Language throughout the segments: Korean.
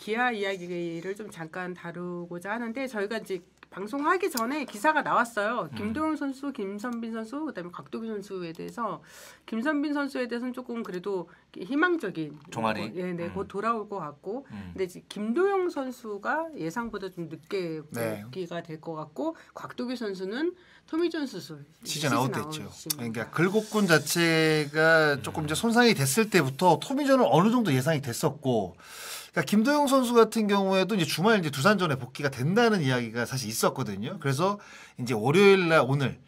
기아 이야기를 좀 잠깐 다루고자 하는데 저희가 이제 방송하기 전에 기사가 나왔어요. 김도영 선수, 김선빈 선수, 그다음에 곽도기 선수에 대해서 김선빈 선수에 대해서는 조금 그래도 희망적인 종아리. 네, 곧 돌아올 것 같고, 근데 이제 김도영 선수가 예상보다 좀 늦게 복귀가 될 것 같고, 곽도기 선수는 토미존 수술 시즌 아웃 됐죠. 그러니까 글곡근 자체가 조금 이제 손상이 됐을 때부터 토미존은 어느 정도 예상이 됐었고. 그러니까 김도영 선수 같은 경우에도 이제 주말 이제 두산전에 복귀가 된다는 이야기가 사실 있었거든요. 그래서 이제 월요일 날 오늘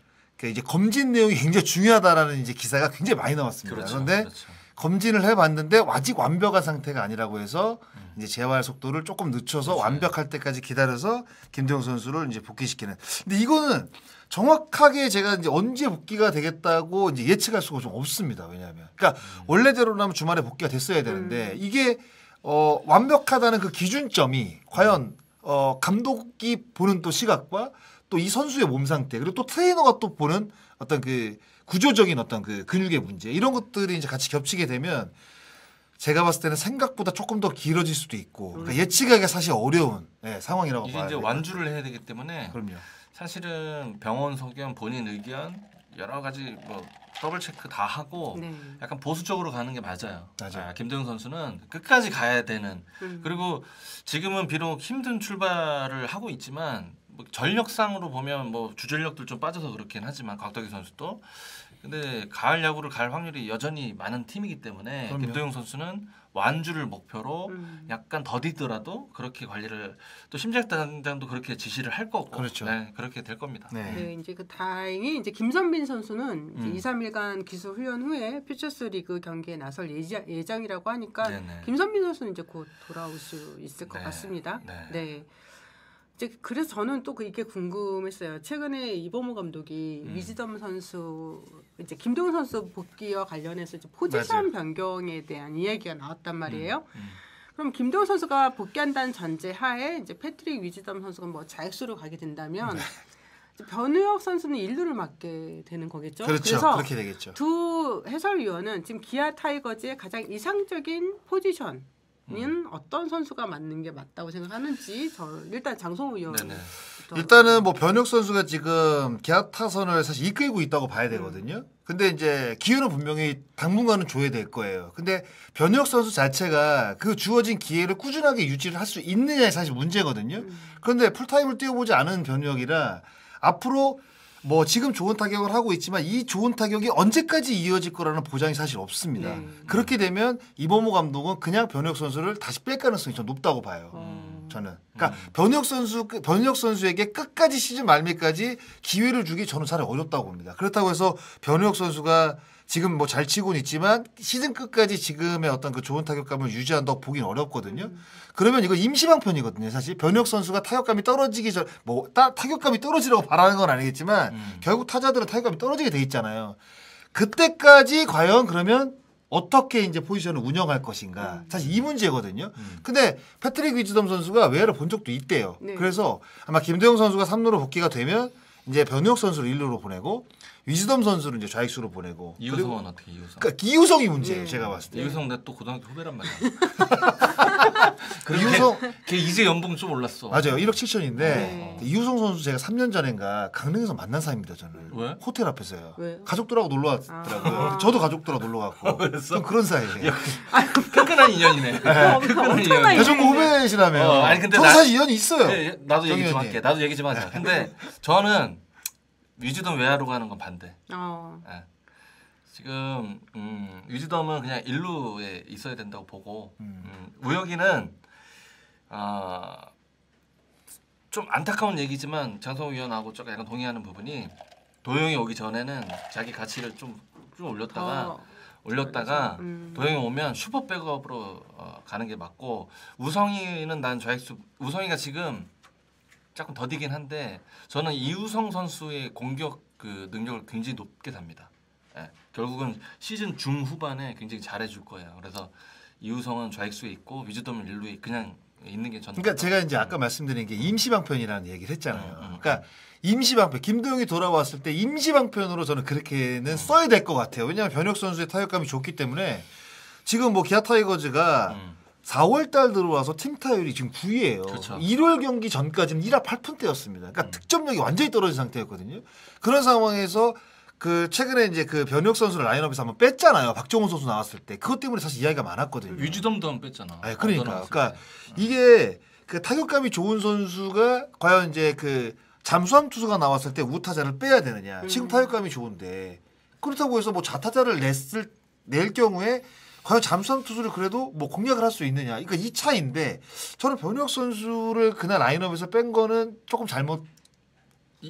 이제 검진 내용이 굉장히 중요하다라는 이제 기사가 굉장히 많이 나왔습니다. 그런데 검진을 해봤는데 아직 완벽한 상태가 아니라고 해서 이제 재활 속도를 조금 늦춰서 완벽할 때까지 기다려서 김도영 선수를 이제 복귀시키는. 근데 이거는 정확하게 제가 이제 언제 복귀가 되겠다고 이제 예측할 수가 좀 없습니다. 왜냐하면 그러니까 원래대로라면 주말에 복귀가 됐어야 되는데 이게 완벽하다는 그 기준점이 과연 감독이 보는 또 시각과 또 이 선수의 몸 상태 그리고 또 트레이너가 또 보는 어떤 그 구조적인 어떤 그 근육의 문제 이런 것들이 이제 같이 겹치게 되면 제가 봤을 때는 생각보다 조금 더 길어질 수도 있고 그러니까 예측하기가 사실 어려운 상황이라고 봐요. 이게 이제 완주를 해야 되기 때문에 그럼요. 사실은 병원 소견, 본인 의견 여러 가지 뭐 더블 체크 다 하고 약간 보수적으로 가는 게 맞아요. 김도영 선수는 끝까지 가야 되는. 그리고 지금은 비록 힘든 출발을 하고 있지만 뭐 전력상으로 보면 뭐 주전력들 좀 빠져서 그렇긴 하지만 곽덕기 선수도 근데 가을 야구를 갈 확률이 여전히 많은 팀이기 때문에 그럼요. 김도영 선수는 완주를 목표로 약간 더디더라도 그렇게 관리를 또 심장단장도 그렇게 지시를 할 거고 그렇죠. 네, 그렇게 될 겁니다. 네, 이제 그 다행히 이제 김선빈 선수는 이제 2-3일간 기술 훈련 후에 퓨처스리그 경기에 나설 예정이라고 하니까 김선빈 선수는 이제 곧 돌아올 수 있을 것 같습니다. 네. 이제 그래서 저는 또 이게 궁금했어요. 최근에 이범호 감독이 위즈덤 선수 이제 김도영 선수 복귀와 관련해서 이제 포지션 변경에 대한 이야기가 나왔단 말이에요. 그럼 김도영 선수가 복귀한다는 전제 하에 이제 패트릭 위즈덤 선수가 뭐 자익수로 가게 된다면 변우혁 선수는 1루를 맡게 되는 거겠죠. 그렇죠. 그래서 그렇게 되겠죠. 두 해설위원은 지금 기아 타이거즈의 가장 이상적인 포지션 어떤 선수가 맞는 게 맞다고 생각하는지 일단 장성호 의원 일단은 뭐 변혁 선수가 지금 기아 타선을 사실 이끌고 있다고 봐야 되거든요. 근데 이제 기회는 분명히 당분간은 줘야 될 거예요. 근데 변혁 선수 자체가 그 주어진 기회를 꾸준하게 유지를 할 수 있느냐에 사실 문제거든요. 그런데 풀타임을 뛰어보지 않은 변혁이라 앞으로 뭐 지금 좋은 타격을 하고 있지만 이 좋은 타격이 언제까지 이어질 거라는 보장이 사실 없습니다. 그렇게 되면 이범호 감독은 그냥 변혁 선수를 다시 뺄 가능성이 좀 높다고 봐요. 저는. 그러니까 변혁 선수에게 끝까지 시즌 말미까지 기회를 주기 저는 차라리 어렵다고 봅니다. 그렇다고 해서 변혁 선수가 지금 뭐 잘 치고는 있지만 시즌 끝까지 지금의 어떤 그 좋은 타격감을 유지한다고 보기는 어렵거든요. 그러면 이거 임시방편이거든요. 사실 변혁 선수가 타격감이 떨어지기 전 뭐 타격감이 떨어지라고 바라는 건 아니겠지만 결국 타자들은 타격감이 떨어지게 돼 있잖아요. 그때까지 과연 그러면 어떻게 이제 포지션을 운영할 것인가. 사실 이 문제거든요. 근데 패트릭 위즈덤 선수가 외야를 본 적도 있대요. 그래서 아마 김도영 선수가 3루로 복귀가 되면 이제 변혁 선수를 1루로 보내고 위즈덤 선수를 이제 좌익수로 보내고 이우성은 어떻게 이우성? 그러니까 이우성이 문제예요. 제가 봤을 때. 이우성 내 또 고등학교 후배란 말이야. 이우성 걔 이제 연봉 좀 올랐어. 맞아요. 1억 7천인데 이우성 선수 제가 3년 전인가 강릉에서 만난 사이입니다. 저는. 왜? 호텔 앞에서요. 왜요? 가족들하고 놀러 왔더라고요. 저도 가족들하고 놀러 갔고. 좀 그런 사이예요. 끈끈한 인연이네. 끈끈한 인연. 대전고 후배시라며. 아니 근데 저도 사실 인연이 있어요. 네, 나도 얘기 좀 할게. 나도 얘기 좀 하자. 근데 저는 위즈덤 외야로 가는 건 반대. 네. 지금 위즈덤은 그냥 1루에 있어야 된다고 보고 우혁이는 좀 안타까운 얘기지만 장성호 위원하고 조금 약간 동의하는 부분이 도영이 오기 전에는 자기 가치를 좀 올렸다가 도영이 오면 슈퍼 백업으로 가는 게 맞고 우성이는 난 좌익수 우성이가 지금 조금 더디긴 한데 저는 이우성 선수의 공격 그 능력을 굉장히 높게 삽니다. 예, 결국은 시즌 중후반에 굉장히 잘해줄 거예요. 그래서 이우성은 좌익수에 있고 위즈덤은 1루에 그냥 있는 게 저는. 그러니까 제가 이제 아까 말씀드린 게 임시방편이라는 얘기를 했잖아요. 그러니까 임시방편 김도영이 돌아왔을 때 임시방편으로 저는 그렇게는 써야 될 것 같아요. 왜냐하면 변혁 선수의 타격감이 좋기 때문에 지금 뭐 기아 타이거즈가 4월 달 들어와서 팀 타율이 지금 9위예요. 그렇죠. 1월 경기 전까지는 1할 8푼대였습니다. 그러니까 득점력이 완전히 떨어진 상태였거든요. 그런 상황에서 그 최근에 이제 그 변혁 선수를 라인업에서 한번 뺐잖아요. 박정훈 선수 나왔을 때. 그것 때문에 사실 이야기가 많았거든요. 유지dom도 한번 뺐잖아. 아니, 그러니까 이게 그 타격감이 좋은 선수가 과연 이제 그 잠수함 투수가 나왔을 때 우타자를 빼야 되느냐. 지금 타격감이 좋은데 그렇다고 해서 뭐 좌타자를 낼 경우에 과연 잠수함 투수를 그래도 뭐 공략을 할 수 있느냐. 그러니까 이 차이인데 저는 변혁 선수를 그날 라인업에서 뺀 거는 조금 잘못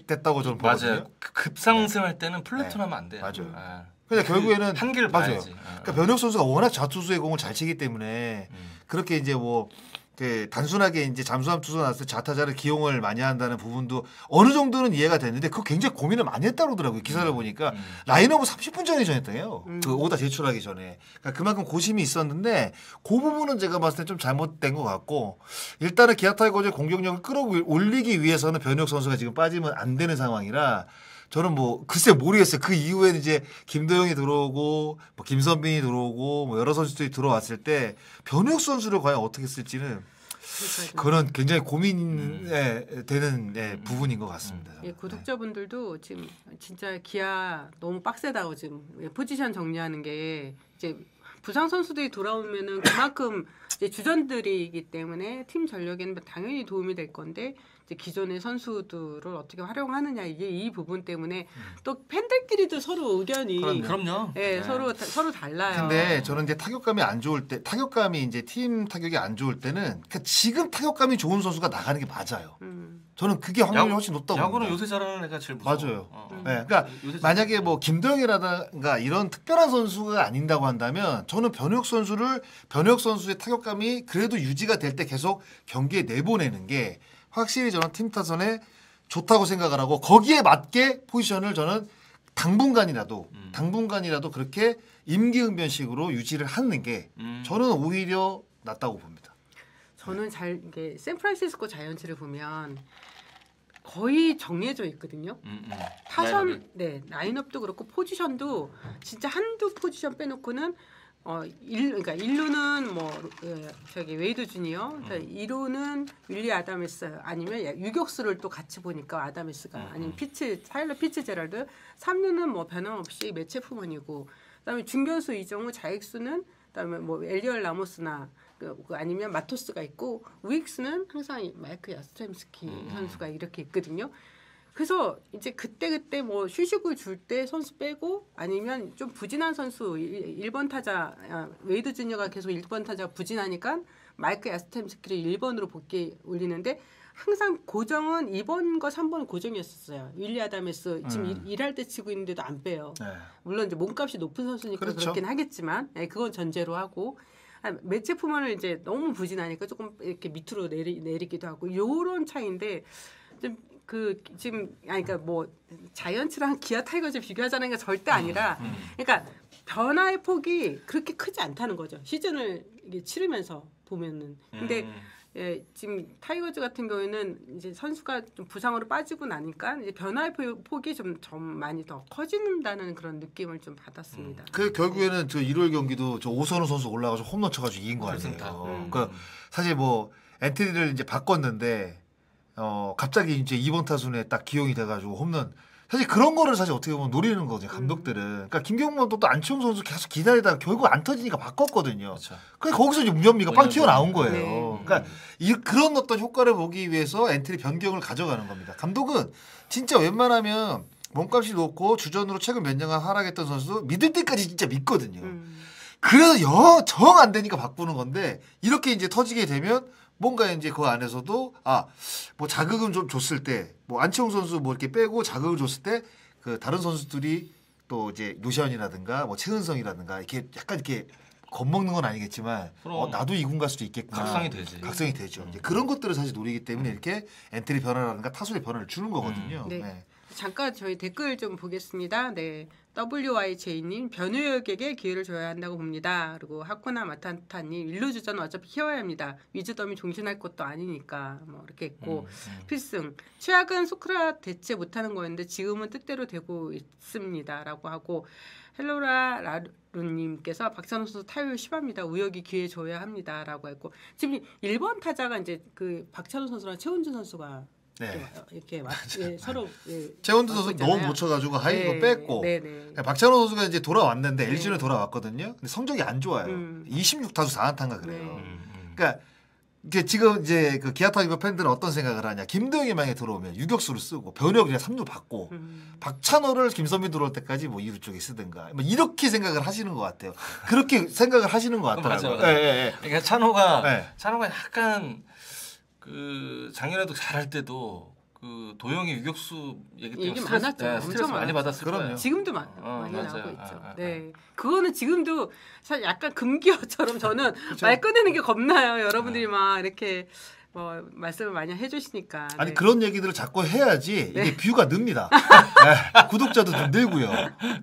됐다고 저는 보거든요. 맞아요. 급상승할 때는 플래톤하면 안 돼요. 맞아요. 그러니까 결국에는 한계를 봐야지. 그러니까 변혁 선수가 워낙 좌투수의 공을 잘 치기 때문에 그렇게 이제 뭐 그 단순하게 이제 잠수함 투수가 나왔을 때 좌타자를 기용을 많이 한다는 부분도 어느 정도는 이해가 됐는데 그거 굉장히 고민을 많이 했다고 그러더라고요. 기사를 보니까 라인업을 30분 전에 정했대요. 그 오다 제출하기 전에. 그러니까 그만큼 고심이 있었는데 그 부분은 제가 봤을 때 좀 잘못된 것 같고 일단은 기아 타이거즈의 공격력을 끌어올리기 위해서는 변혁 선수가 지금 빠지면 안 되는 상황이라 저는 뭐 글쎄 모르겠어요. 그 이후에는 이제 김도영이 들어오고 뭐 김선빈이 들어오고 뭐 여러 선수들이 들어왔을 때 변혁 선수를 과연 어떻게 쓸지는 그런 굉장히 고민이 되는 부분인 것 같습니다. 예, 구독자분들도 지금 진짜 기아 너무 빡세다고 지금 포지션 정리하는 게 이제 부상 선수들이 돌아오면은 그만큼 이제 주전들이기 때문에 팀 전력에는 당연히 도움이 될 건데 이제 기존의 선수들을 어떻게 활용하느냐 이게 이 부분 때문에 또 팬들끼리도 서로 의견이 그럼요. 예, 서로 달라요. 근데 저는 이제 타격감이 안 좋을 때 타격감이 이제 팀 타격이 안 좋을 때는 그러니까 지금 타격감이 좋은 선수가 나가는 게 맞아요. 저는 그게 확률이 훨씬 높다고 봅니다. 야구는 요새 잘하는 애가 제일 무서워. 맞아요. 네, 그러니까 만약에 뭐 김도영이라든가 이런 특별한 선수가 아닌다고 한다면 저는 변혁 선수의 타격감이 그래도 유지가 될 때 계속 경기에 내보내는 게 확실히 저는 팀 타선에 좋다고 생각을 하고 거기에 맞게 포지션을 저는 당분간이라도 그렇게 임기응변식으로 유지를 하는 게 저는 오히려 낫다고 봅니다. 저는 이게 샌프란시스코 자이언츠를 보면 거의 정해져 있거든요. 타선 라인업도 그렇고 포지션도 진짜 한두 포지션 빼놓고는 그러니까 1루는 뭐 저기 웨이드 주니어, 2루는 윌리 아담스 아니면 유격수를 또 같이 보니까 아담스가 아니면 타일러 피츠제럴드, 3루는 뭐 변함없이 매체 푸먼이고 그다음에 중견수 이정우, 좌익수는 그다음에 뭐 엘리얼 라모스나 아니면 마토스가 있고 우익수는 항상 마이크 야스트렘스키 선수가 이렇게 있거든요. 그래서 이제 그때 뭐 휴식을 줄 때 선수 빼고 아니면 좀 부진한 선수 1번 타자 웨이드 주니어가 계속 1번 타자 부진하니까 마이크 야스템스키를 1번으로 복귀 올리는데 항상 고정은 2번과 3번은 고정이었었어요. 윌리 아담스 지금 일할 때 치고 있는데도 안 빼요. 물론 이제 몸값이 높은 선수니까 그렇죠. 그렇긴 하겠지만 그건 전제로 하고 매체 품원을 이제 너무 부진하니까 조금 이렇게 밑으로 내리기도 하고 이런 차이인데 좀 지금 그러니까 뭐 자이언츠랑 기아 타이거즈 비교하자는 게 절대 아니라 그러니까 변화의 폭이 그렇게 크지 않다는 거죠. 시즌을 이게 치르면서 보면은 근데 지금 타이거즈 같은 경우에는 이제 선수가 좀 부상으로 빠지고 나니까 이제 변화의 폭이 좀 많이 더 커진다는 그런 느낌을 좀 받았습니다. 그 결국에는 저 1월 경기도 저 오선우 선수 올라가서 홈런 쳐가지고 이긴 거 아니에요. 그러니까 사실 뭐 엔트리를 이제 바꿨는데 갑자기 이제 2번 타순에 딱 기용이 돼가지고 홈런. 사실 그런 거를 사실 어떻게 보면 노리는 거죠 감독들은. 그러니까 김경문도 또 안치홍 선수 계속 기다리다가 결국 안 터지니까 바꿨거든요. 그렇죠. 그래서 거기서 이제 문현미가 빵 튀어나온 거예요. 그러니까 그런 어떤 효과를 보기 위해서 엔트리 변경을 가져가는 겁니다. 감독은 진짜 웬만하면 몸값이 높고 주전으로 최근 몇 년간 하락했던 선수 믿을 때까지 진짜 믿거든요. 그래서 정 안 되니까 바꾸는 건데 이렇게 이제 터지게 되면 뭔가 이제 그 안에서도 뭐 자극을 좀 줬을 때 뭐 안치홍 선수 뭐 이렇게 빼고 자극을 줬을 때 그 다른 선수들이 또 이제 노시안이라든가 뭐 최은성이라든가 이렇게 약간 이렇게 겁먹는 건 아니겠지만 나도 이군 갈 수도 있겠구나. 각성이 되죠. 이제 그런 것들을 사실 노리기 때문에 이렇게 엔트리 변화라든가 타순의 변화를 주는 거거든요. 네. 잠깐 저희 댓글 좀 보겠습니다. 네. WYJ님 변우혁에게 기회를 줘야 한다고 봅니다. 그리고 하쿠나 마타타님 일루주전 어차피 키워야 합니다. 위즈덤이 종신할 것도 아니니까 뭐 이렇게 있고 필승 최악은 소크라 대체 못하는 거였는데 지금은 뜻대로 되고 있습니다라고 하고 헬로라 라루님께서 박찬호 선수 타율 10합니다. 우혁이 기회 줘야 합니다라고 했고 지금 1번 타자가 이제 그 박찬호 선수랑 최훈준 선수가 네. 이렇게 서로 최원두 선수 너무 못 쳐가지고 하이거 뺐고 박찬호 선수가 이제 돌아왔는데 LG로 돌아왔거든요. 근데 성적이 안 좋아요. 26타수 4안타인가 그래요. 그러니까 이게 지금 이제 그 기아 타이거 팬들은 어떤 생각을 하냐? 김도영이 만약에 들어오면 유격수를 쓰고 변혁 그냥 3루 받고 박찬호를 김선민 들어올 때까지 뭐 2루 쪽에 쓰든가 뭐 이렇게 생각을 하시는 것 같아요. 그렇게 생각을 하시는 것 같더라고요. 그러니까 찬호가 약간 그 작년에도 잘할 때도 그 도영이 유격수 얘기 많았죠. 엄청 많이 받았을 거예요. 지금도 많이 나오고 있죠. 네, 그거는 지금도 사실 약간 금기어처럼 저는 말 꺼내는 게 겁나요. 여러분들이 막 이렇게 뭐 말씀을 많이 해주시니까. 아니 그런 얘기들을 자꾸 해야지 이게 뷰가 늡니다. 구독자도 좀 늘고요.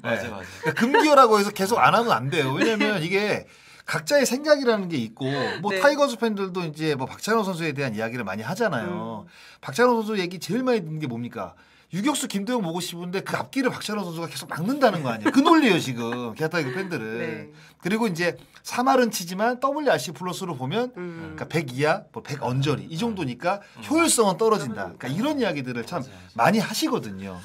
맞아. 그러니까 금기어라고 해서 계속 안 하면 안 돼요. 왜냐면 이게 각자의 생각이라는 게 있고 뭐 타이거즈 팬들도 이제 뭐 박찬호 선수에 대한 이야기를 많이 하잖아요. 박찬호 선수 얘기 제일 많이 듣는 게 뭡니까? 유격수 김도영 보고 싶은데 그 앞길을 박찬호 선수가 계속 막는다는 거 아니에요. 그 논리예요 지금 기아 타이거 팬들은. 그리고 이제 3할은 치지만 WRC 플러스로 보면 그러니까 100 이하, 뭐 100 언저리 이 정도니까 효율성은 떨어진다. 그러니까 이런 이야기들을 참 많이 하시거든요.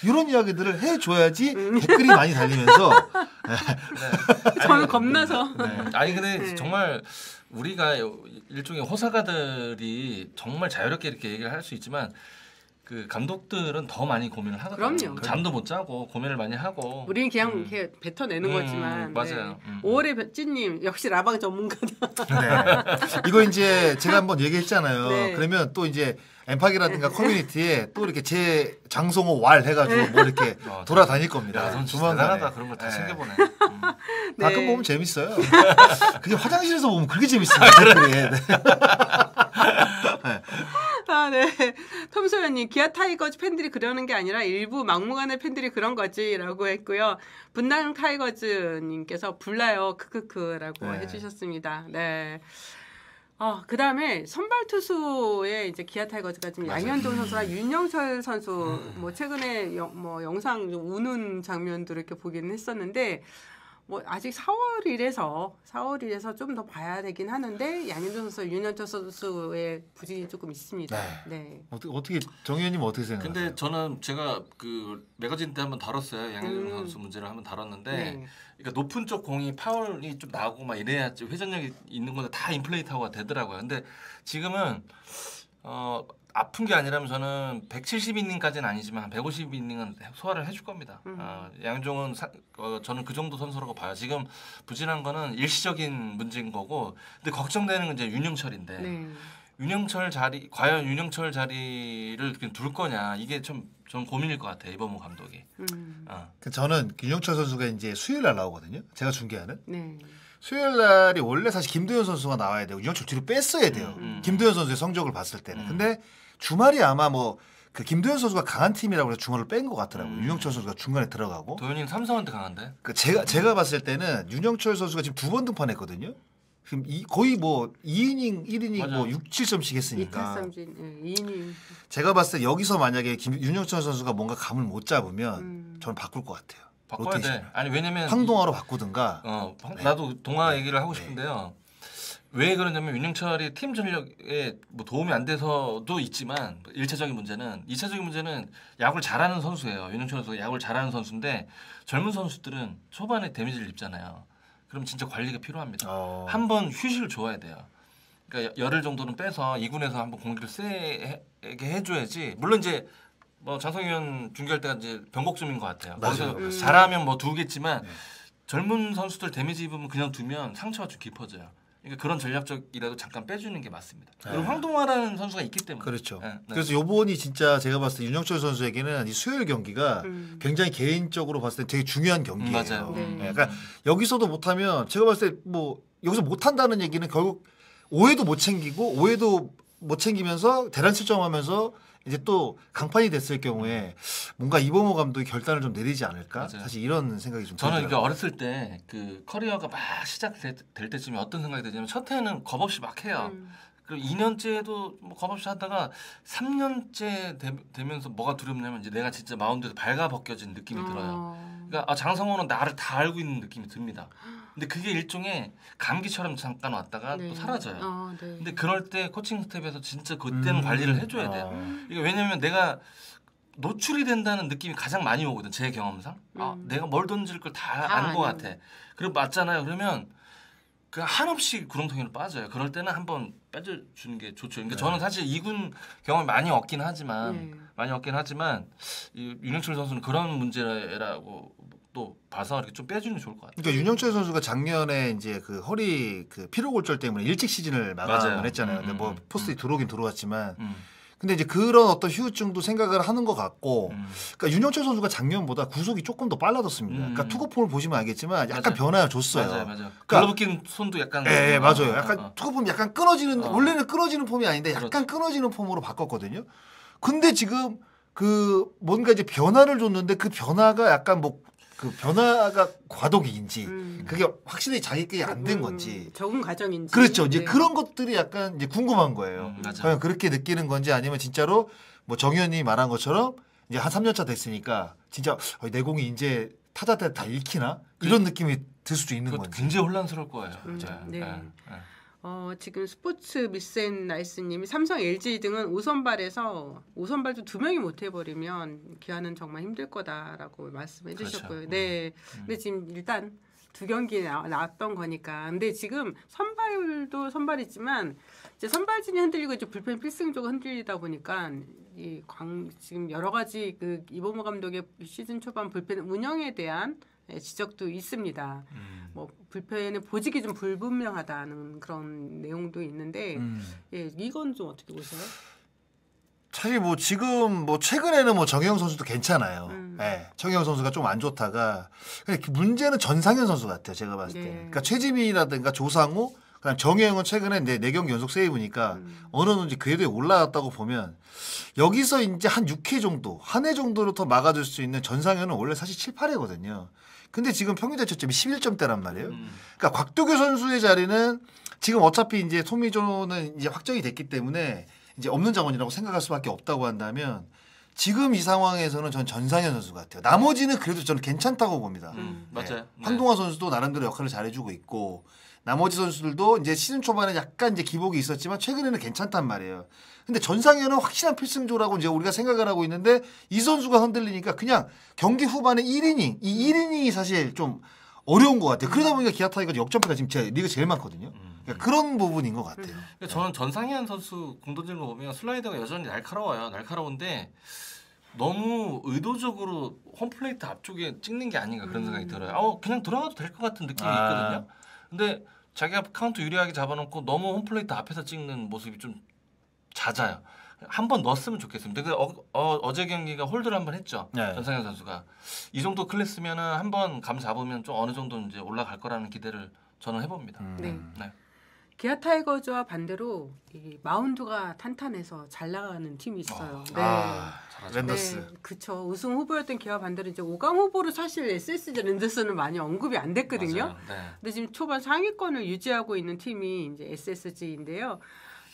이런 이야기들을 해줘야지 댓글이 많이 달리면서 저는 겁나서. 아니 근데 정말 우리가 일종의 호사가들이 정말 자유롭게 이렇게 얘기를 할 수 있지만 그 감독들은 더 많이 고민을 하거든요. 그럼요. 잠도 못 자고 고민을 많이 하고. 우리는 그냥 이렇게 뱉어내는 거지만. 맞아요. 5월의 찐님 역시 라방 전문가다. 이거 이제 제가 한번 얘기했잖아요. 그러면 또 이제 엠팍이라든가 커뮤니티에 또 이렇게 제 장성호 왈 해가지고 뭐 이렇게 돌아다닐 겁니다. 조만간에 그런 걸 다 챙겨보네. 가끔 보면 재밌어요. 그게 화장실에서 보면 그렇게 재밌어요. 네. 톰소연님 기아 타이거즈 팬들이 그러는 게 아니라 일부 막무가내 팬들이 그런 거지라고 했고요. 분당 타이거즈님께서 불나요 크크크라고 해주셨습니다. 네. 그다음에 선발 투수의 이제 기아 타이거즈가 지금 양현종 선수랑 윤영철 선수 뭐 최근에 영상 좀 우는 장면들을 이렇게 보기는 했었는데. 뭐 아직 4월이라서 좀 더 봐야 되긴 하는데 양현종 선수, 윤현철 선수의 부진이 조금 있습니다. 네. 어떻게 정 의원님 어떻게 생각하세요? 근데 저는 제가 그 매거진 때 한번 다뤘어요. 양현종 선수 문제를 한번 다뤘는데, 그러니까 높은 쪽 공이 파울이 좀 나오고 막 이래야 회전력이 있는 건데 다 인플레이트하고 되더라고요. 근데 지금은 아픈 게 아니라면 저는 170이닝까지는 아니지만 150이닝은 소화를 해줄 겁니다. 양종은 저는 그 정도 선수라고 봐요. 지금 부진한 거는 일시적인 문제인 거고, 근데 걱정되는 건 이제 윤영철인데 과연 윤영철 자리를 둘 거냐 이게 좀 고민일 것 같아요. 이범호 감독이. 저는 윤영철 선수가 이제 수요일 날 나오거든요. 제가 중계하는. 수요일 날이 원래 사실 김도현 선수가 나와야 되고 윤영철 뒤로 뺐어야 돼요. 김도현 선수의 성적을 봤을 때는. 근데 주말이 아마 뭐 그 김도현 선수가 강한 팀이라고 해서 중간을 뺀 것 같더라고요. 윤영철 선수가 중간에 들어가고. 도현이는 삼성한테 강한데? 제가 봤을 때는 윤영철 선수가 지금 2번 등판했거든요. 지금 거의 뭐 2이닝, 1이닝 뭐 6, 7점씩 했으니까. 2이닝. 제가 봤을 때 여기서 만약에 윤영철 선수가 뭔가 감을 못 잡으면 저는 바꿀 것 같아요. 바꿔야 돼. 아니 왜냐면 황동화로 바꾸든가. 나도 동화 얘기를 하고 싶은데요. 왜 그러냐면 윤영철이 팀 전력에 뭐 도움이 안 돼서도 있지만 1차적인 문제는 2차적인 문제는 야구를 잘하는 선수예요. 윤영철 선수가 야구를 잘하는 선수인데 젊은 선수들은 초반에 데미지를 입잖아요. 그럼 진짜 관리가 필요합니다. 한번 휴식을 줘야 돼요. 그러니까 열흘 정도는 빼서 2군에서 한번 공기를 세게 해줘야지. 물론 이제 뭐 장성희 의원 중계할 때가 이제 변곡점인 것 같아요. 거기서 잘하면 뭐 두겠지만 젊은 선수들 데미지 입으면 그냥 두면 상처가 좀 깊어져요. 그러니까 그런 전략적이라도 잠깐 빼주는 게 맞습니다. 그리고 황동화라는 선수가 있기 때문에. 그렇죠. 그래서 요번이 진짜 제가 봤을 때 윤영철 선수에게는 이 수요일 경기가 굉장히 개인적으로 봤을 때 되게 중요한 경기예요. 맞아요. 그러니까 여기서도 못하면 제가 봤을 때 뭐 여기서 못한다는 얘기는 결국 5회도 못 챙기고 5회도 못 챙기면서 대란 실점하면서 이제 또 강판이 됐을 경우에 뭔가 이범호 감독이 결단을 좀 내리지 않을까? 맞아요. 사실 이런 생각이 좀 저는 들더라고요. 이게 어렸을 때 그 커리어가 막 시작될 때쯤에 어떤 생각이 드냐면 첫 해는 겁 없이 막 해요. 그리고 2년째도 뭐 겁 없이 하다가 3년째 되면서 뭐가 두렵냐면 이제 내가 진짜 마운드에서 발가 벗겨진 느낌이 들어요. 그러니까 장성호는 나를 다 알고 있는 느낌이 듭니다. 근데 그게 일종의 감기처럼 잠깐 왔다가 또 사라져요. 근데 그럴 때 코칭 스텝에서 진짜 그때는 관리를 해줘야 돼요. 이게 왜냐면 내가 노출이 된다는 느낌이 가장 많이 오거든. 제 경험상. 내가 뭘 던질 걸 다 아는 것 같아. 그리고 맞잖아요. 그러면 그 한없이 구렁텅이로 빠져요. 그럴 때는 한번 빼주는 게 좋죠. 그러니까 저는 사실 2군 경험이 많이 없긴 하지만 이 윤영철 선수는 그런 문제라고 또 봐서 이렇게 좀 빼주는 게 좋을 것 같아요. 그러니까 윤영철 선수가 작년에 이제 그 허리 그 피로 골절 때문에 일찍 시즌을 마감을 했잖아요. 근데 뭐 포스트에 들어오긴 들어왔지만. 근데 이제 그런 어떤 후유증도 생각을 하는 것 같고, 그러니까 윤영철 선수가 작년보다 구속이 조금 더 빨라졌습니다. 그러니까 투구폼을 보시면 알겠지만 약간 변화를 줬어요. 맞아요. 그러니까 글러브 낀 손도 약간. 네, 맞아요. 약간 투구폼 약간 끊어지는 원래는 끊어지는 폼이 아닌데 약간 끊어지는 폼으로 바꿨거든요. 근데 지금 그 뭔가 이제 변화를 줬는데 그 변화가 약간 뭐 그 변화가 과도기인지 그게 확실히 자기께 안 된 건지 적응 과정인지 그렇죠. 이제 그런 것들이 약간 이제 궁금한 거예요. 과연 그렇게 느끼는 건지 아니면 진짜로 뭐 정현이 말한 것처럼 이제 한 3년차 됐으니까 진짜 내공이 이제 타자들 다 읽히나 이런 느낌이 들 수도 있는 건지. 굉장히 혼란스러울 거예요. 지금 스포츠 미센 나이스님이 삼성, LG 등은 5선발에서 5선발도 2명이 못 해버리면 기아는 정말 힘들 거다라고 말씀해 주셨고요. 네, 근데 지금 일단 2경기 나왔던 거니까. 근데 지금 선발도 선발이지만 이제 선발진이 흔들리고 이제 불펜 필승조가 흔들리다 보니까 지금 여러 가지 그 이범호 감독의 시즌 초반 불펜 운영에 대한 지적도 있습니다. 뭐 불펜의 보직이 좀 불분명하다는 그런 내용도 있는데 이건 좀 어떻게 보세요? 사실 뭐 지금 뭐 최근에는 뭐 정혜영 선수도 괜찮아요. 네, 정혜영 선수가 좀 안 좋다가 근데 문제는 전상현 선수 같아요. 제가 봤을 때. 그러니까 최지민이라든가 조상우, 그다음 정혜영은 최근에 4경기 연속 세이브니까 어느 정도 궤도에 올라왔다고 보면 여기서 이제 한 6회 정도, 한 해 정도로 더 막아줄 수 있는 전상현은 원래 사실 7, 8회거든요. 근데 지금 평균 자책점이 11점대란 말이에요. 그러니까 곽도규 선수의 자리는 지금 어차피 이제 토미조는 이제 확정이 됐기 때문에 이제 없는 자원이라고 생각할 수밖에 없다고 한다면 지금 이 상황에서는 전 전상현 선수 같아요. 나머지는 그래도 저는 괜찮다고 봅니다. 맞아요. 네. 황동화 선수도 나름대로 역할을 잘해주고 있고 나머지 선수들도 이제 시즌 초반에 약간 이제 기복이 있었지만 최근에는 괜찮단 말이에요. 근데 전상현은 확실한 필승조라고 이제 우리가 생각을 하고 있는데 이 선수가 흔들리니까 그냥 경기 후반에 1이닝, 이 1이닝이 사실 좀 어려운 것 같아요. 그러다 보니까 기아 타이거즈 역전패가 지금 리그 제일 많거든요. 그러니까 그런 부분인 것 같아요. 그러니까 저는 전상현 선수 공도질로 보면 슬라이더가 여전히 날카로워요. 날카로운데 너무 의도적으로 홈플레이트 앞쪽에 찍는 게 아닌가 그런 생각이 들어요. 그냥 들어가도 될 것 같은 느낌이 있거든요. 근데 자기가 카운트 유리하게 잡아놓고 너무 홈플레이트 앞에서 찍는 모습이 좀 잦아요. 한 번 넣었으면 좋겠습니다. 근데 어제 경기가 홀드를 한 번 했죠. 전상현 선수가 이 정도 클래스면은 한 번 감 잡으면 좀 어느 정도 이제 올라갈 거라는 기대를 저는 해봅니다. 네. 기아 타이거즈와 반대로 이 마운드가 탄탄해서 잘 나가는 팀이 있어요. 랜더스. 네, 그쵸. 우승 후보였던 기아 반대로 이제 5강 후보로 사실 SSG 랜더스는 많이 언급이 안 됐거든요. 근데 지금 초반 상위권을 유지하고 있는 팀이 이제 SSG인데요.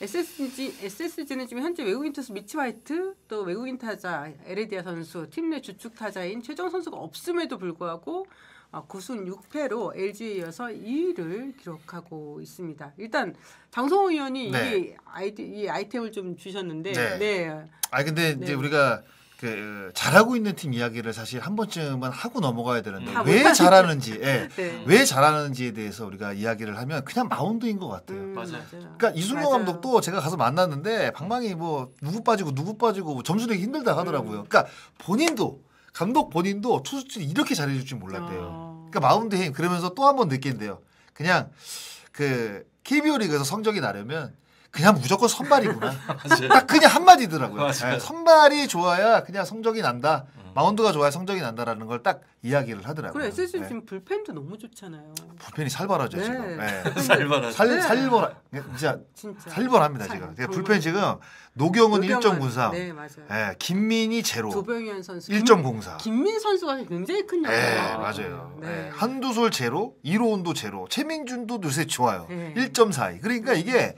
SSG는 지금 현재 외국인 투수 미치 화이트, 또 외국인 타자 에레디아 선수, 팀 내 주축 타자인 최정 선수가 없음에도 불구하고 9승 6패로 LG에 이어서 2위를 기록하고 있습니다. 일단 장성호 의원이 이 아이템을 좀 주셨는데, 근데 이제 우리가 그 잘하고 있는 팀 이야기를 사실 한 번쯤은 하고 넘어가야 되는데 왜 잘하는지, 왜 잘하는지에 대해서 우리가 이야기를 하면 그냥 마운드인 것 같아요. 맞아요. 그러니까 이순호 감독도 제가 가서 만났는데 방망이 뭐 누구 빠지고 뭐 점수 내기 힘들다 하더라고요. 그러니까 감독 본인도 투수들이 이렇게 잘해줄 줄 몰랐대요. 그러니까 마운드 힘 그러면서 또 한 번 느낀대요. 그냥 그 KBO 리그에서 성적이 나려면 그냥 무조건 선발이구나. 딱 그냥 한마디더라고요. 선발이 좋아야 그냥 성적이 난다. 마운드가 좋아야 성적이 난다라는 걸 딱 이야기를 하더라고요. 그래 SSG 네. 지금 불펜도 너무 좋잖아요. 불펜이 살벌하죠 네. 지금. 네. 살벌. 진짜 살벌합니다 지금. 불펜 지금 노경은 1.93. 네 맞아요. 네, 김민희 제로. 조병현 선수 1.04. 김민 선수가 굉장히 큰 역할이에요. 네 맞아요. 네. 한두솔 제로, 이로운도 제로, 최민준도 요새 좋아요. 네. 1.42. 그러니까 이게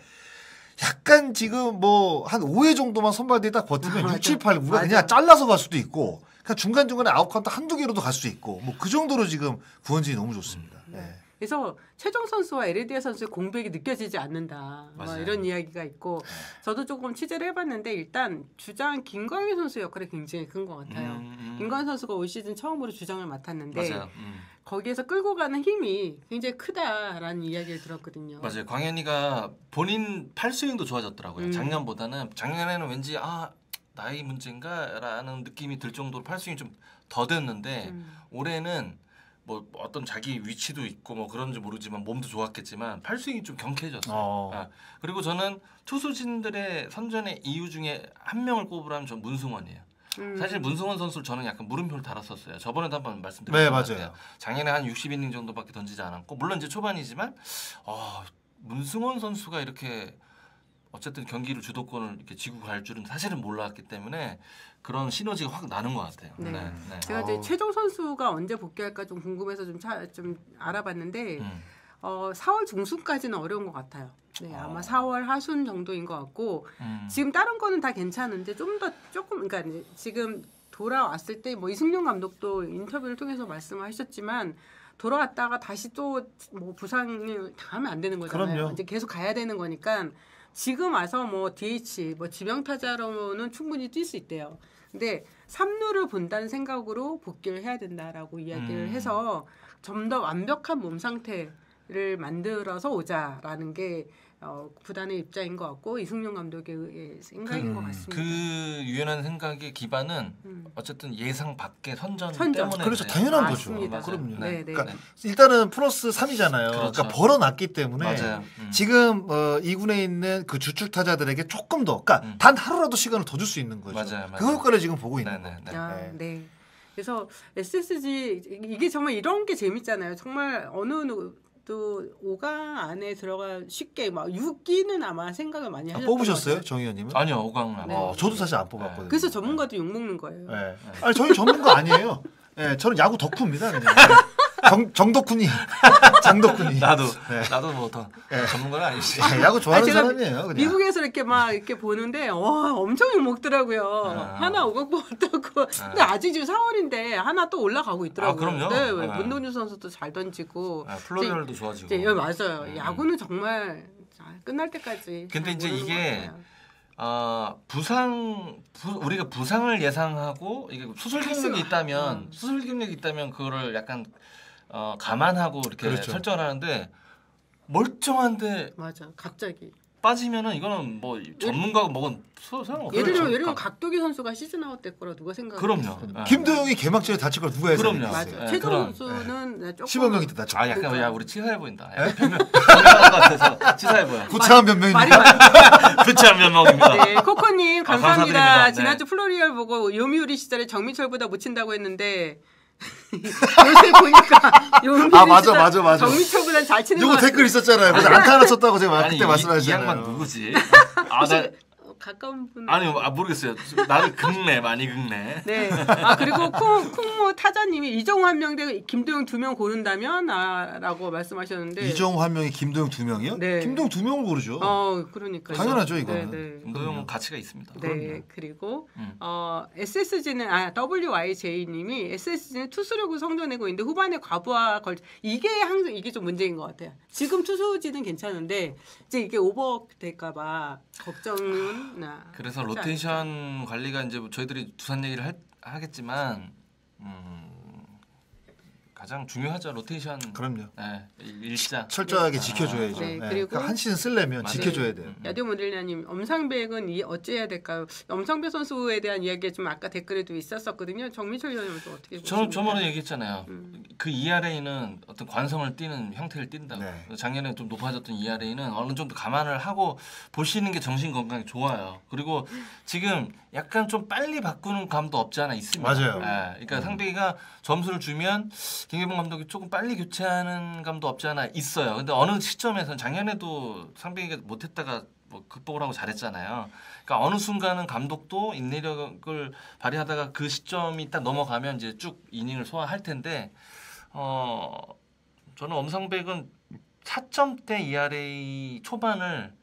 약간 지금 뭐 한 5회 정도만 선발대 딱 버티면 6, 7, 8 우리가 그냥 잘라서 갈 수도 있고 그냥 중간중간에 아웃카운트 한두 개로도 갈 수도 있고 뭐 그 정도로 지금 구원진이 너무 좋습니다. 네. 그래서 최종 선수와 에르디아 선수의 공백이 느껴지지 않는다. 뭐 이런 이야기가 있고 저도 조금 취재를 해봤는데 일단 주장 김광현 선수 역할이 굉장히 큰 것 같아요. 김광현 선수가 올 시즌 처음으로 주장을 맡았는데 거기에서 끌고 가는 힘이 굉장히 크다라는 이야기를 들었거든요. 맞아요. 광현이가 본인 팔스윙도 좋아졌더라고요. 작년에는 왠지 나이 문제인가라는 느낌이 들 정도로 팔스윙이 좀 더뎠는데 올해는 뭐 어떤 자기 위치도 있고 뭐 그런지 모르지만 몸도 좋았겠지만 팔스윙이 좀 경쾌해졌어요. 그리고 저는 투수진들의 선전의 이유 중에 한 명을 꼽으라면 전 문승원이에요. 사실 문승원 선수를 저는 약간 물음표를 달았었어요. 저번에도 한번 말씀드렸던 것 같아요. 작년에 한 60이닝 정도밖에 던지지 않았고 물론 이제 초반이지만 문승원 선수가 이렇게 어쨌든 경기를 주도권을 이렇게 쥐고 갈 줄은 사실은 몰랐기 때문에 그런 시너지가 확 나는 것 같아요. 네. 네. 제가 이제 최종 선수가 언제 복귀할까 좀 궁금해서 좀 알아봤는데 4월 중순까지는 어려운 것 같아요. 네, 아마 4월 하순 정도인 것 같고 지금 다른 거는 다 괜찮은데 조금 그러니까 지금 돌아왔을 때 뭐 이승용 감독도 인터뷰를 통해서 말씀하셨지만 돌아왔다가 다시 또 뭐 부상을 당하면 안 되는 거잖아요. 그럼요. 이제 계속 가야 되는 거니까 지금 와서 뭐 DH 뭐 지명 타자로는 충분히 뛸 수 있대요. 근데 3루를 본다는 생각으로 복귀를 해야 된다라고 이야기를 해서 좀 더 완벽한 몸 상태를 만들어서 오자라는 게 구단의 입장인 것 같고 이승용 감독의 생각인 것 같습니다. 그 유연한 생각의 기반은 어쨌든 예상 밖의 선전 때문에 그렇죠. 당연한 거죠. 그럼요. 네. 그러니까 일단은 플러스 3이잖아요. 그렇죠. 그러니까 벌어놨기 때문에 맞아요. 지금 2군에 있는 그 주축 타자들에게 조금 더 그러니까 단 하루라도 시간을 더 줄 수 있는 거죠. 맞아요. 그 효과를 지금 보고 있는 거예요. 네. 그래서 SSG 이게 정말 이런 게 재밌잖아요. 정말 어느 또 5강 안에 들어가 쉽게 막 6기는 아마 생각을 많이 하셨던 뽑으셨어요, 정 의원님은? 아니요, 5강. 네. 저도 사실 안 뽑았거든요. 그래서 전문가도 욕 먹는 거예요. 네. 아니 저희 전문가 아니에요. 네, 저는 야구 덕후입니다. 그냥. 정덕훈이, 장덕훈이. 나도 뭐 더 전문가는 아니지. 야구 좋아하는 사람이에요. 그냥. 미국에서 이렇게 보는데 와 엄청 욕 먹더라고요. 하나 5강 뽑았다고. 근데 아직 지금 4월인데 하나 또 올라가고 있더라고요. 그럼요. 네, 문동주 선수도 잘 던지고. 플로리얼도 좋아지고. 네, 맞아요. 야구는 정말 끝날 때까지. 근데 이제 이게 우리가 부상을 예상하고 이게 수술 경력이 있다면 그거를 약간 감안하고 이렇게 그렇죠. 설정을 하는데 멀쩡한데 맞아 갑자기 빠지면은 이거는 뭐 전문가가 먹은 소용없어요. 예를 들면 각도기 선수가 시즌 아웃 될 거라 누가 생각했어요? 그럼요. 김도영이 개막전에 다칠 걸 누가 했어요? 그럼요. 맞아. 최종 선수는 조금 시범경기 때 다쳤고. 약간 그러니까. 우리 치사해 보인다. 변명 같아서 치사해 보여. 구차한 변명입니다. 구차한 변명입니다. 네, 코코님 감사합니다. 감사드립니다. 지난주 플로리얼 보고 요미우리 시절에 정민철보다 못 친다고 했는데 요새 보니까 요미우리 맞아. 정민철보다 잘 치는 거 누구 댓글 있었잖아요. 그래서 안타 하나 쳤다고 제가 그때 이 말씀하셨잖아요. 양반 누구지? 가까운 분 모르겠어요. 나를 많이 긁네. 네. 그리고 쿵모 타자님이 이정우 한 명 대 김도영 2명 고른다면 라고 말씀하셨는데 이정우 한 명이 김도영 2명이요? 네. 김도영 2명을 고르죠. 그러니까 당연하죠 이거는. 네. 김도영은 가치가 있습니다. 네. 그럼요. 그리고 SSG는 WYJ님이 SSG는 투수력을 성장내고 있는데 후반에 과부하 이게 항상 이게 좀 문제인 것 같아요. 지금 투수진은 괜찮은데 이제 이게 오버 될까봐 걱정은. 그래서 로테이션 관리가 이제 저희들이 두산 얘기를 하겠지만 가장 중요하죠. 로테이션. 그럼요. 네, 일자 철저하게 지켜줘야죠. 네, 네. 그리고 그러니까 한 시즌 쓰려면 맞아요. 지켜줘야 돼요. 야디오 모델라님 엄상백은 어찌해야 될까요? 엄상백 선수에 대한 이야기가 좀 아까 댓글에도 있었었거든요. 정민철 위원님은 또 어떻게 보십니까? 저번에 얘기했잖아요. 그 ERA는 어떤 관성을 띠는 형태를 띈다고. 네. 작년에 좀 높아졌던 ERA는 어느 정도 감안을 하고 보시는 게 정신 건강에 좋아요. 그리고 지금 약간 좀 빨리 바꾸는 감도 없지 않아 있습니다. 맞아요. 그러니까 상대가 점수를 주면 김계봉 감독이 조금 빨리 교체하는 감도 없지 않아 있어요. 근데 어느 시점에서는 작년에도 상대가 못했다가 뭐 극복을 하고 잘했잖아요. 그러니까 어느 순간은 감독도 인내력을 발휘하다가 그 시점이 딱 넘어가면 이제 쭉 이닝을 소화할 텐데 저는 엄상백은 4점대 ERA 초반을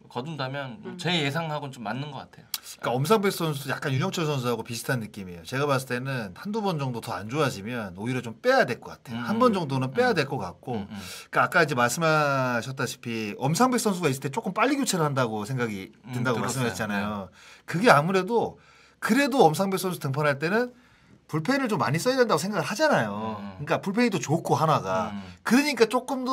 거둔다면 제 예상하고는 좀 맞는 것 같아요. 그러니까 엄상백 선수 약간 윤영철 선수하고 비슷한 느낌이에요. 제가 봤을 때는 한두 번 정도 더 안 좋아지면 오히려 좀 빼야 될 것 같아요. 한 번 정도는 빼야 될 것 같고 그러니까 아까 이제 말씀하셨다시피 엄상백 선수가 있을 때 조금 빨리 교체를 한다고 생각이 든다고 말씀하셨잖아요. 그게 아무래도 그래도 엄상백 선수 등판할 때는 불펜을 좀 많이 써야 된다고 생각을 하잖아요. 그러니까 불펜이 더 좋고 하나가 그러니까 조금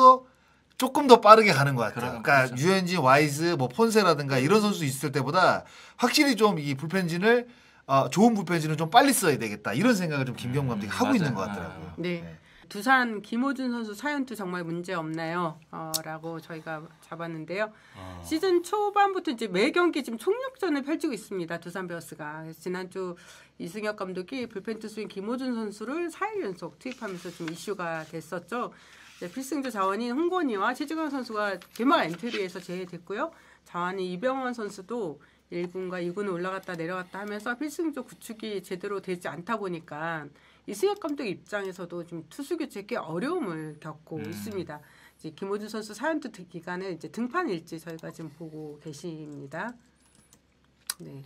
더 빠르게 가는 것 같아요. 그러니까 그렇죠. 유현진, 와이즈, 뭐 폰세라든가 이런 선수 있을 때보다 확실히 좀 이 불펜진을 좋은 불펜진을 좀 빨리 써야 되겠다 이런 생각을 좀 김경문 감독이 하고 있는 것 같더라고요. 네. 두산 김호준 선수 사연투 정말 문제 없나요? 라고 저희가 잡았는데요. 시즌 초반부터 이제 매 경기 지금 총력전을 펼치고 있습니다. 두산 베어스가. 지난주 이승엽 감독이 불펜 투수인 김호준 선수를 4일 연속 투입하면서 좀 이슈가 됐었죠. 필승조 자원인 홍건희와 최지광 선수가 개막 엔트리에서 제외됐고요. 자원인 이병헌 선수도 1군과 2군을 올라갔다 내려갔다 하면서 필승조 구축이 제대로 되지 않다 보니까 이승엽 감독 입장에서도 좀 투수 교체에 꽤 어려움을 겪고 있습니다. 이제 김호준 선수 사연투 기간에 이제 등판 일지 저희가 지금 보고 계십니다. 네.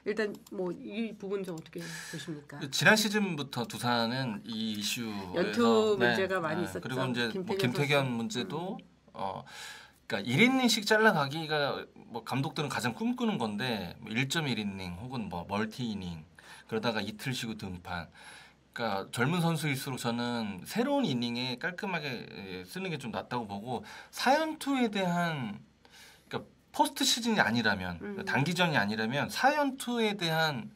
일단 뭐 이 부분 좀 어떻게 보십니까? 지난 시즌부터 두산은 이 이슈에서 연투 문제가 많이 있었죠. 그리고 이제 김태견 문제도 그러니까 1이닝씩 잘라가기가 뭐 감독들은 가장 꿈꾸는 건데 뭐 1.1이닝 혹은 뭐 멀티 이닝 그러다가 이틀 쉬고 등판. 그러니까 젊은 선수일수록 저는 새로운 이닝에 깔끔하게 쓰는 게 좀 낫다고 보고 사연투에 대한 포스트 시즌이 아니라면 단기전이 아니라면 4연투에 대한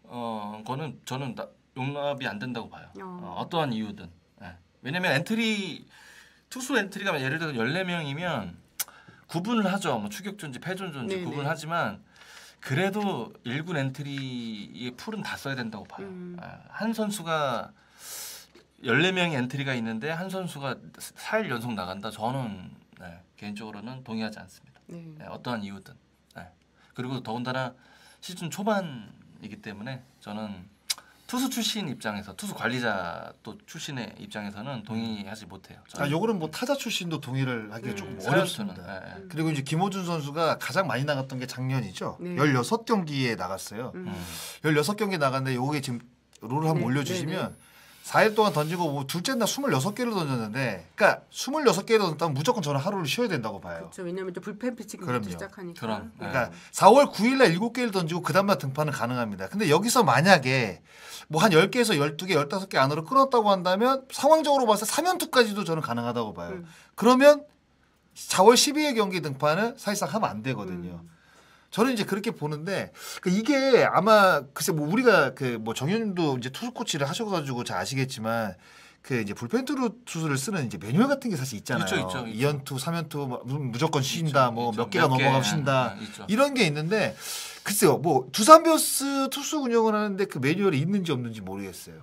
거는 저는 용납이 안 된다고 봐요. 어떠한 이유든. 네. 왜냐면 투수 엔트리가 예를 들어 14명이면 구분을 하죠. 뭐 추격존지 패존존지 구분을 하지만 그래도 1군 엔트리의 풀은 다 써야 된다고 봐요. 한 선수가 14명의 엔트리가 있는데 한 선수가 4일 연속 나간다. 저는 개인적으로는 동의하지 않습니다. 네, 어떠한 이유든. 그리고 더군다나 시즌 초반이기 때문에 저는 투수 출신 입장에서 투수 관리자 또 출신의 입장에서는 동의하지 못해요. 요거는 뭐 타자 출신도 동의를 하기가 조금 어렵습니다. 그리고 이제 김호준 선수가 가장 많이 나갔던 게 작년이죠. 16경기에 나갔어요. 16경기 나갔는데 요게 지금 롤을 한번 올려주시면 4일 동안 던지고 뭐 둘째 날 26개를 던졌는데 그러니까 26개를 던졌다면 무조건 저는 하루를 쉬어야 된다고 봐요. 그렇죠. 왜냐하면 또 불펜 피칭부터 시작하니까. 그러니까 4월 9일 날 7개를 던지고 그 다음날 등판은 가능합니다. 근데 여기서 만약에 뭐 한 10개에서 12개, 15개 안으로 끊었다고 한다면 상황적으로 봤을 때 3연투까지도 저는 가능하다고 봐요. 그러면 4월 12일 경기 등판은 사실상 하면 안 되거든요. 저는 이제 그렇게 보는데 이게 아마 글쎄 뭐 우리가 그 뭐 정현님도 이제 투수 코치를 하셔가지고 잘 아시겠지만 그 이제 불펜 투수를 쓰는 이제 매뉴얼 같은 게 사실 있잖아요. 있죠. 2연투, 3연투 무조건 쉰다, 뭐 몇 개가 넘어가면 쉰다 이런 게 있는데 글쎄요 뭐 두산 베어스 투수 운영을 하는데 그 매뉴얼이 있는지 없는지 모르겠어요.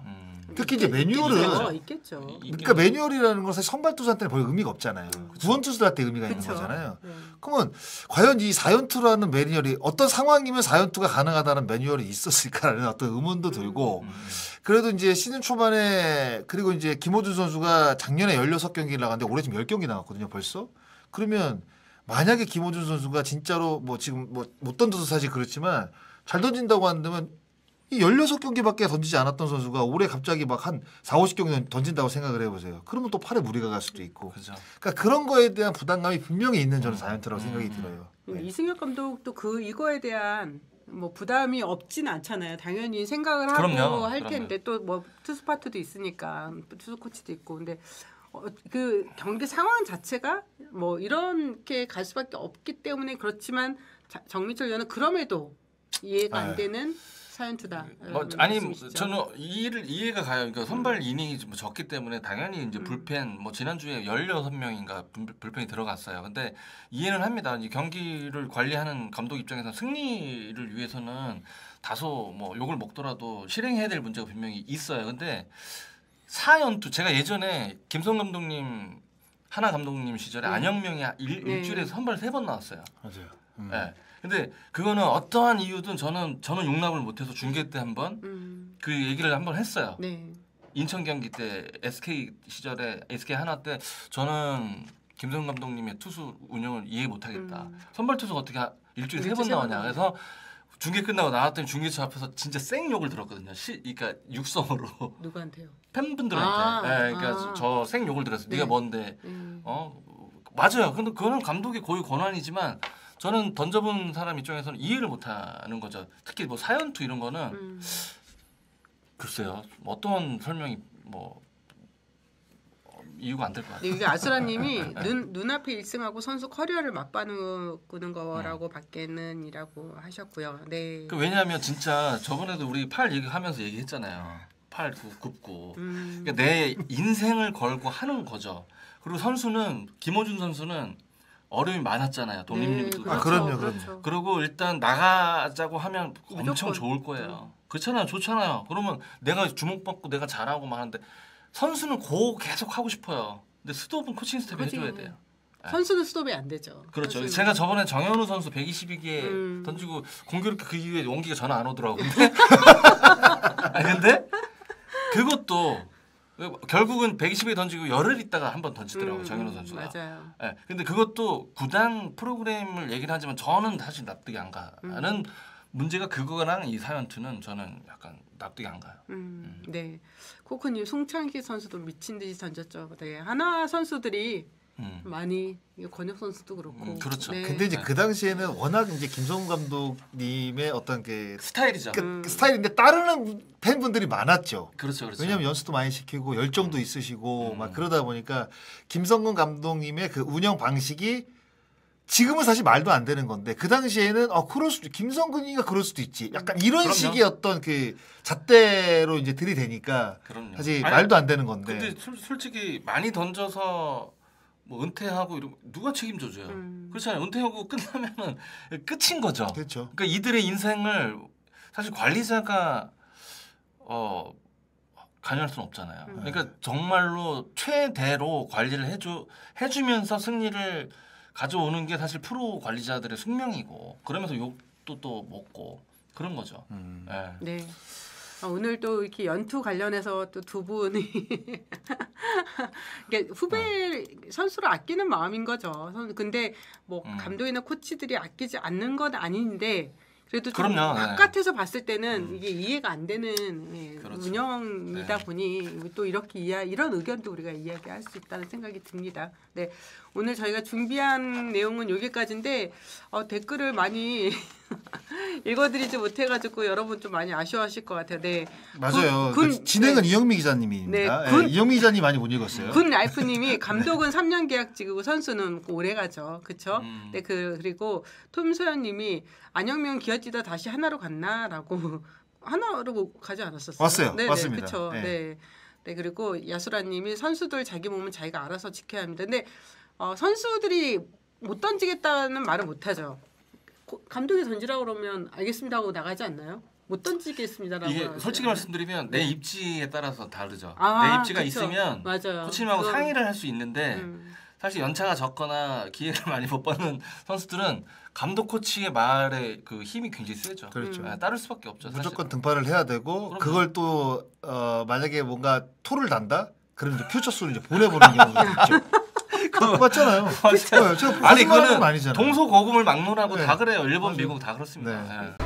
특히 이제 매뉴얼은 있겠죠. 그러니까 매뉴얼이라는 건 사실 선발 투수한테는 별 의미가 없잖아요. 구원 투수한테 의미가 있는 거잖아요. 그러면 과연 이 4연투라는 매뉴얼이 어떤 상황이면 4연투가 가능하다는 매뉴얼이 있었을까라는 어떤 의문도 들고 그래도 이제 시즌 초반에 그리고 이제 김호준 선수가 작년에 16경기를 나갔는데 올해 지금 10경기 나갔거든요 벌써. 그러면 만약에 김호준 선수가 진짜로 뭐 지금 뭐 못 던져서 사실 그렇지만 잘 던진다고 한다면 이 16경기밖에 던지지 않았던 선수가 올해 갑자기 막 한 4, 50경기 던진다고 생각을 해보세요. 그러면 또 팔에 무리가 갈 수도 있고. 그러니까 그런 거에 대한 부담감이 분명히 있는 저는 4연투라고 생각이 들어요. 이승엽 감독도 이거에 대한 뭐 부담이 없진 않잖아요. 당연히 생각을 하고 그럼요. 할 텐데 또 뭐 투수 파트도 있으니까 투수 코치도 있고 근데 그 경기 상황 자체가 뭐 이렇게 갈 수밖에 없기 때문에 그렇지만 정민철 위원은 그럼에도 이해가 안 되는 사연투다. 아니 저는 이해가 가요. 그러니까 선발 이닝이 좀 적기 때문에 당연히 이제 불펜 뭐 지난주에 16명인가 불펜이 들어갔어요. 근데 이해는 합니다. 이 경기를 관리하는 감독 입장에서 승리를 위해서는 다소 뭐 욕을 먹더라도 실행해야 될 문제가 분명히 있어요. 근데 4연투 제가 예전에 김성 감독님 하나 감독님 시절에 안영명이 일주일에 선발 3번 나왔어요. 맞아요. 네. 근데 그거는 어떠한 이유든 저는 용납을 못해서 중계 때 한번 그 얘기를 한번 했어요. 네. 인천 경기 때 SK 시절에 SK 하나 때 저는 김성 감독님의 투수 운영을 이해 못하겠다. 선발 투수가 어떻게 일주일에 3번 나오냐. 그래서 중계 끝나고 나왔더니 중계차 앞에서 진짜 생 욕을 들었거든요. 그러니까 육성으로. 누구한테요? 팬분들한테. 네, 그러니까 저 생 욕을 들었어요. 네가 뭔데? 맞아요. 근데 그거는 감독의 고유 권한이지만 저는 던져본 사람 입장에서는 이해를 못하는 거죠. 특히 뭐 사연투 이런 거는 글쎄요. 어떤 설명이 뭐 이유가 안 될 것 같아요. 이게 아수라님이 눈앞에 1승하고 선수 커리어를 맞바꾸는 거라고 밖에는이라고 하셨고요. 네. 왜냐하면 진짜 저번에도 우리 팔 얘기하면서 얘기했잖아요. 팔 굽고 그러니까 내 인생을 걸고 하는 거죠. 그리고 선수는 김호준 선수는 어려움이 많았잖아요. 독립리그도 그럼요. 그렇죠. 그리고 일단 나가자고 하면 엄청 무조건. 좋을 거예요. 그렇잖아요. 좋잖아요. 그러면 내가 주목받고 내가 잘하고 막 하는데 선수는 계속 하고 싶어요. 근데 스톱은 코칭 스텝이 해줘야 돼요. 선수는 스톱이 안 되죠. 그렇죠. 선수는. 제가 저번에 정현우 선수 122개 던지고 공교롭게 그 이후에 원기가 전화 안 오더라고요. 근데 그것도 결국은 120개 던지고 열흘 있다가 한번 던지더라고요. 정현우 선수가. 맞아요. 네, 근데 그것도 구단 프로그램을 얘기를 하지만 저는 사실 납득이 안 가는 문제가 그거랑 이 사연투는 저는 약간 납득이 안 가요. 네. 코코님 송창기 선수도 미친 듯이 던졌죠. 네. 하나 선수들이 많이 권혁 선수도 그렇고. 그렇죠. 네. 근데 이제 그 당시에는 워낙 이제 김성훈 감독님의 어떤 그 스타일이죠. 스타일인데 따르는 팬분들이 많았죠. 그렇죠. 왜냐하면 연습도 많이 시키고 열정도 있으시고 막 그러다 보니까 김성근 감독님의 그 운영 방식이 지금은 사실 말도 안 되는 건데 그 당시에는 그럴 수도 김성근이가 그럴 수도 있지. 약간 이런 그럼요. 식의 어떤 그 잣대로 이제 들이대니까 그럼요. 사실 말도 안 되는 건데. 근데 솔직히 많이 던져서 뭐 은퇴하고 이러고 누가 책임져줘요? 그렇잖아요. 은퇴하고 끝나면은 끝인 거죠. 그렇죠. 그러니까 이들의 인생을 사실 관리자가 관여할 수는 없잖아요. 그러니까 정말로 최대로 관리를 해주면서 승리를 가져오는 게 사실 프로 관리자들의 숙명이고 그러면서 욕도 또 먹고 그런 거죠. 네. 오늘 또 이렇게 연투 관련해서 또 두 분이 이게 후배 선수를 아끼는 마음인 거죠. 근데 뭐 감독이나 코치들이 아끼지 않는 건 아닌데 그래도 좀 그럼요. 바깥에서 봤을 때는 이게 이해가 안 되는 그렇죠. 운영이다 보니 또 이렇게 이런 의견도 우리가 이야기할 수 있다는 생각이 듭니다. 네, 오늘 저희가 준비한 내용은 여기까지인데 댓글을 많이 읽어드리지 못해가지고 여러분 좀 많이 아쉬워하실 것 같아요. 네, 맞아요. 진행은 네. 이영미 기자님입니다. 네, 이영미 기자님 많이 못 읽었어요. 군 라이프님이 감독은 3년 계약직이고 선수는 오래 가죠. 그렇죠? 네, 그리고 톰소연님이 안영명 기아 뛰다 다시 하나로 갔나라고 하나로 가지 않았었어요. 왔어요. 네, 맞습니다. 그렇죠. 네. 네. 네, 그리고 야수라님이 선수들 자기 몸은 자기가 알아서 지켜야 합니다. 근데 선수들이 못 던지겠다는 말을 못 하죠. 감독이 던지라고 그러면 알겠습니다 하고 나가지 않나요? 못 던지겠습니다라고. 이게 솔직히 말씀드리면 내 입지에 따라서 다르죠. 아, 내 입지가 그쵸. 있으면 맞아요. 코치님하고 상의를 할 수 있는데 사실 연차가 적거나 기회를 많이 못 받는 선수들은 감독 코치의 말에 그 힘이 굉장히 세죠. 그렇죠. 따를 수밖에 없죠. 무조건 등판을 해야 되고 그럼요. 그걸 또 만약에 뭔가 토를 단다? 그럼 이제 퓨처스로 이제 보내버리는 경우도 있죠. 맞잖아요. 아니 그거는 아니잖아요. 동서고금을 막론하고 네. 다 그래요. 일본, 맞아요. 미국 다 그렇습니다. 네. 네.